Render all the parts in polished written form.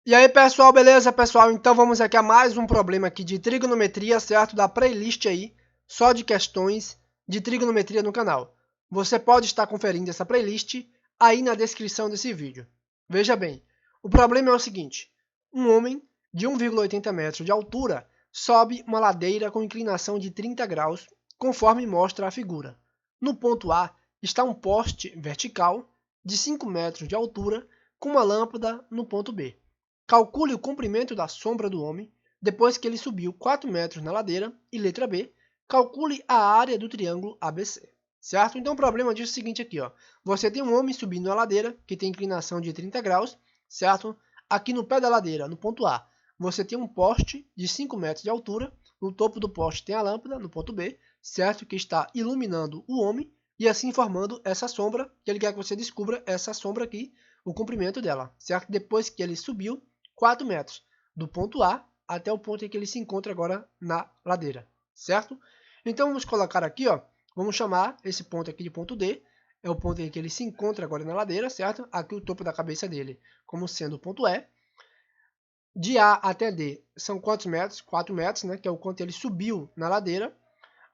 E aí pessoal, beleza pessoal? Então vamos aqui a mais um problema aqui de trigonometria, certo? Da playlist aí, só de questões de trigonometria no canal. Você pode estar conferindo essa playlist aí na descrição desse vídeo. Veja bem, o problema é o seguinte, um homem de 1,80 metros de altura sobe uma ladeira com inclinação de 30 graus, conforme mostra a figura. No ponto A está um poste vertical de 5 metros de altura com uma lâmpada no ponto B. Calcule o comprimento da sombra do homem depois que ele subiu 4 metros na ladeira. E letra B, calcule a área do triângulo ABC. Certo? Então o problema diz o seguinte aqui, ó. Você tem um homem subindo a ladeira que tem inclinação de 30 graus, certo? Aqui no pé da ladeira, no ponto A, você tem um poste de 5 metros de altura. No topo do poste tem a lâmpada, no ponto B, certo? Que está iluminando o homem e assim formando essa sombra, que ele quer que você descubra essa sombra aqui, o comprimento dela, certo? Depois que ele subiu 4 metros, do ponto A até o ponto em que ele se encontra agora na ladeira, certo? Então vamos colocar aqui, ó, vamos chamar esse ponto aqui de ponto D, é o ponto em que ele se encontra agora na ladeira, certo? Aqui o topo da cabeça dele como sendo o ponto E. De A até D são quantos metros? 4 metros, né? Que é o quanto ele subiu na ladeira.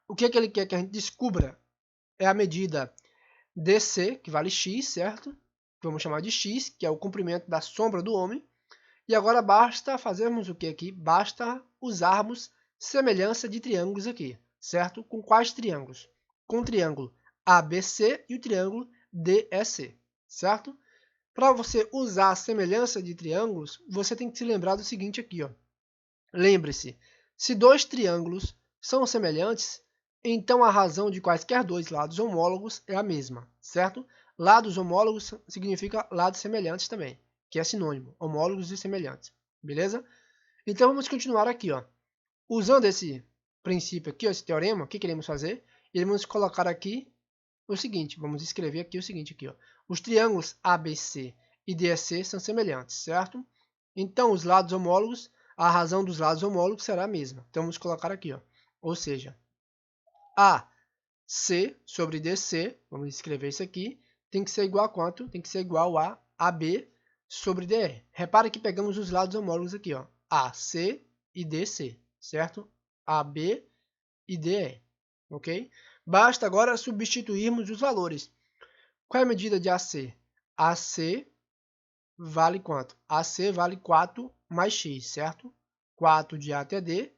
O que ele quer que a gente descubra é a medida DC, que vale x, certo? Vamos chamar de x, que é o comprimento da sombra do homem. E agora basta fazermos o que aqui? Basta usarmos semelhança de triângulos aqui, certo? Com quais triângulos? Com o triângulo ABC e o triângulo DEC, certo? Para você usar a semelhança de triângulos, você tem que se lembrar do seguinte aqui, ó. Lembre-se, se dois triângulos são semelhantes, então a razão de quaisquer dois lados homólogos é a mesma, certo? Lados homólogos significa lados semelhantes também, que é sinônimo, homólogos e semelhantes, beleza? Então vamos continuar aqui, ó. Usando esse princípio aqui, ó, esse teorema, o que queremos fazer? Iremos colocar aqui o seguinte, vamos escrever aqui o seguinte aqui, ó. Os triângulos ABC e DEC são semelhantes, certo? Então os lados homólogos, a razão dos lados homólogos será a mesma. Então vamos colocar aqui, ó. Ou seja, AC sobre DC, vamos escrever isso aqui, tem que ser igual a quanto? Tem que ser igual a AB sobre DE. Repara que pegamos os lados homólogos aqui, ó. AC e DC, certo? AB e DE, ok? Basta agora substituirmos os valores. Qual é a medida de AC? AC vale quanto? AC vale 4 mais x, certo? 4 de A até D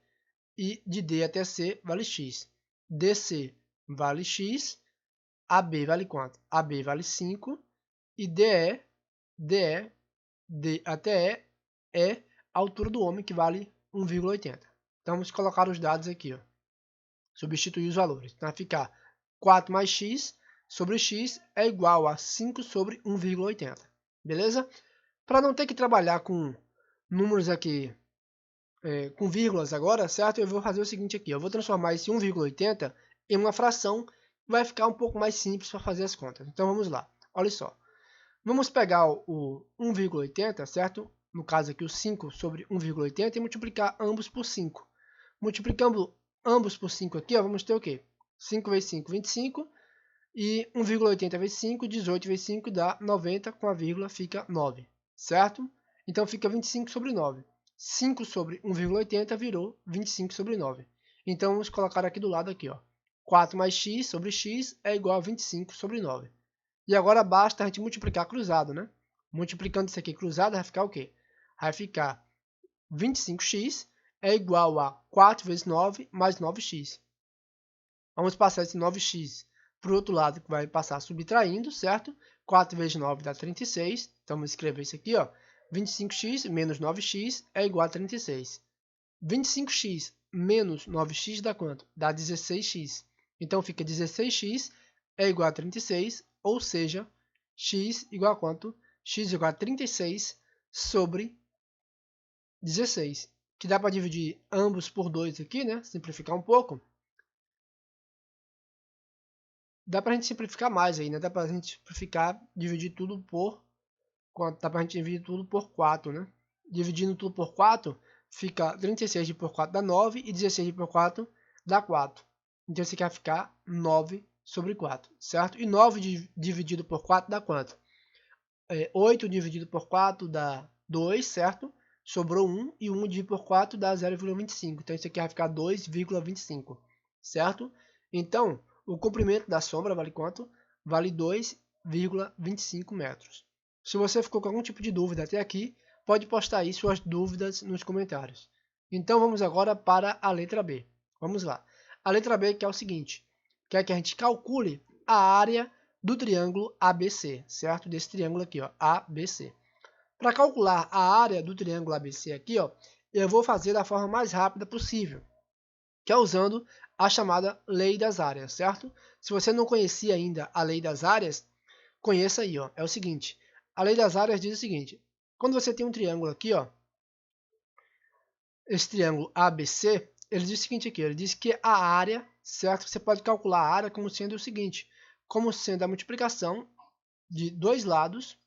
e de D até C vale x. DC vale x, AB vale quanto? AB vale 5 e DE D até E é a altura do homem, que vale 1,80. Então vamos colocar os dados aqui, ó. Substituir os valores. Então vai ficar 4 mais x sobre x é igual a 5 sobre 1,80. Beleza? Para não ter que trabalhar com números aqui, com vírgulas agora, certo? Eu vou fazer o seguinte aqui. Eu vou transformar esse 1,80 em uma fração. Vai ficar um pouco mais simples para fazer as contas. Então vamos lá. Olha só. Vamos pegar o 1,80, certo? No caso aqui o 5 sobre 1,80 e multiplicar ambos por 5. Multiplicando ambos por 5 aqui, ó, vamos ter o quê? 5 vezes 5, 25. E 1,80 vezes 5, 18 vezes 5 dá 90, com a vírgula fica 9, certo? Então fica 25 sobre 9. 5 sobre 1,80 virou 25 sobre 9. Então vamos colocar aqui do lado aqui, ó. 4 mais x sobre x é igual a 25 sobre 9. E agora basta a gente multiplicar cruzado, né? Multiplicando isso aqui cruzado vai ficar o quê? Vai ficar 25x é igual a 4 vezes 9 mais 9x. Vamos passar esse 9x para o outro lado, que vai passar subtraindo, certo? 4 vezes 9 dá 36. Então vamos escrever isso aqui, ó. 25x menos 9x é igual a 36. 25x menos 9x dá quanto? Dá 16x. Então fica 16x é igual a 36, ou seja, x igual a quanto? X igual a 36 sobre 16. Que dá para dividir ambos por 2 aqui, né? Simplificar um pouco. Dá para a gente simplificar mais aí, né? Dá para a gente simplificar, dividir tudo por... Dá para a gente dividir tudo por 4, né? Dividindo tudo por 4, fica 36 por 4 dá 9 e 16 por 4 dá 4. Então esse aqui vai ficar 9 sobre 4, certo? E 9 dividido por 4 dá quanto? 8 dividido por 4 dá 2, certo? sobrou 1 e 1 dividido por 4 dá 0,25. Então isso aqui vai ficar 2,25, certo? Então o comprimento da sombra vale quanto? Vale 2,25 metros. Se você ficou com algum tipo de dúvida até aqui, pode postar aí suas dúvidas nos comentários. Então vamos agora para a letra B. Vamos lá. A letra B que é o seguinte, quer que a gente calcule a área do triângulo ABC, certo? Desse triângulo aqui, ó, ABC. Para calcular a área do triângulo ABC aqui, ó, eu vou fazer da forma mais rápida possível, que é usando a chamada lei das áreas, certo? Se você não conhecia ainda a lei das áreas, conheça aí, ó. É o seguinte, a lei das áreas diz o seguinte, quando você tem um triângulo aqui, ó, esse triângulo ABC, ele diz o seguinte aqui, ele diz que a área, certo? Você pode calcular a área como sendo o seguinte, como sendo a multiplicação de dois lados,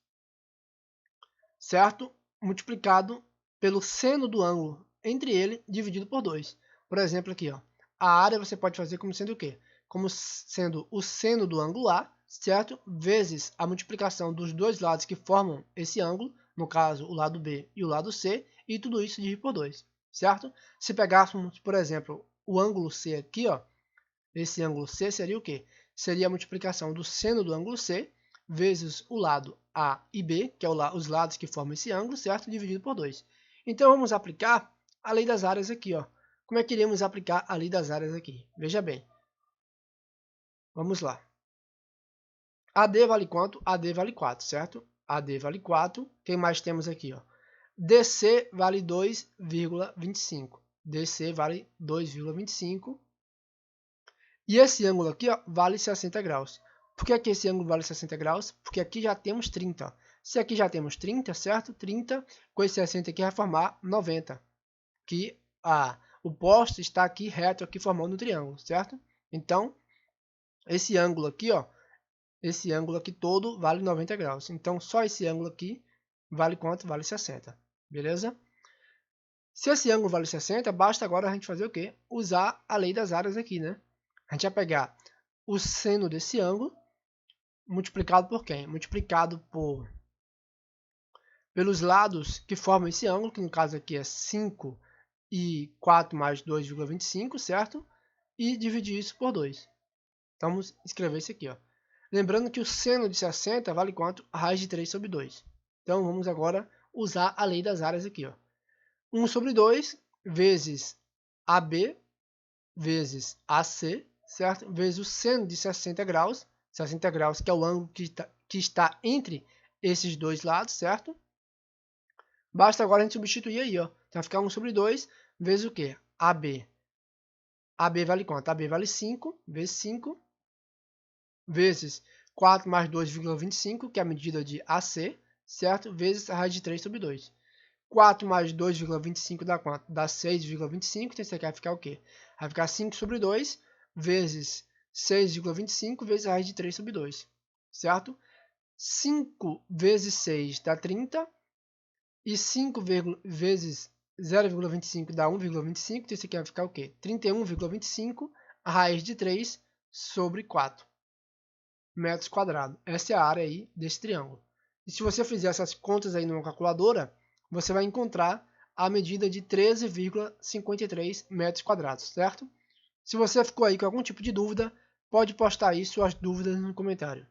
certo? Multiplicado pelo seno do ângulo entre ele dividido por 2. Por exemplo aqui, ó, a área você pode fazer como sendo o quê? Como sendo o seno do ângulo A, certo? Vezes a multiplicação dos dois lados que formam esse ângulo, no caso o lado B e o lado C, e tudo isso dividido por 2, certo? Se pegássemos, por exemplo, o ângulo C aqui, ó, esse ângulo C seria o quê? Seria a multiplicação do seno do ângulo C vezes o lado A e B, que é os lados que formam esse ângulo, certo? Dividido por 2. Então vamos aplicar a lei das áreas aqui, ó. Como é que iremos aplicar a lei das áreas aqui? Veja bem. Vamos lá. AD vale quanto? AD vale 4, certo? AD vale 4. Quem mais temos aqui, ó? DC vale 2,25. DC vale 2,25. E esse ângulo aqui, ó, vale 60 graus. Por que aqui esse ângulo vale 60 graus? Porque aqui já temos 30. Se aqui já temos 30, certo? 30 com esse 60 aqui vai formar 90. Que o poste está aqui reto, aqui formando um triângulo, certo? Então, esse ângulo aqui, ó, esse ângulo aqui todo vale 90 graus. Então, só esse ângulo aqui vale quanto? Vale 60. Beleza? Se esse ângulo vale 60, basta agora a gente fazer o quê? Usar a lei das áreas aqui, né? A gente vai pegar o seno desse ângulo multiplicado por quem? Multiplicado pelos lados que formam esse ângulo, que no caso aqui é 5 e 4 mais 2,25, certo? E dividir isso por 2. Então vamos escrever isso aqui, ó. Lembrando que o seno de 60 vale quanto? A raiz de 3 sobre 2. Então vamos agora usar a lei das áreas aqui, ó. 1 sobre 2 vezes AB vezes AC, certo? Vezes o seno de 60 graus que é o ângulo que está entre esses dois lados, certo? Basta agora a gente substituir aí, ó. Então vai ficar 1 sobre 2 vezes o quê? AB. AB vale quanto? AB vale 5, vezes 5, vezes 4 mais 2,25, que é a medida de AC, certo? Vezes a raiz de 3 sobre 2. 4 mais 2,25 dá quanto? Dá 6,25, então isso aqui vai ficar o quê? Vai ficar 5 sobre 2 vezes 6,25 vezes a raiz de 3 sobre 2, certo? 5 vezes 6 dá 30, e 5 vezes 0,25 dá 1,25, então isso aqui vai ficar o quê? 31,25, a raiz de 3 sobre 4 metros quadrados. Essa é a área aí desse triângulo. E se você fizer essas contas aí numa calculadora, você vai encontrar a medida de 13,53 metros quadrados, certo? Se você ficou aí com algum tipo de dúvida, pode postar aí suas dúvidas no comentário.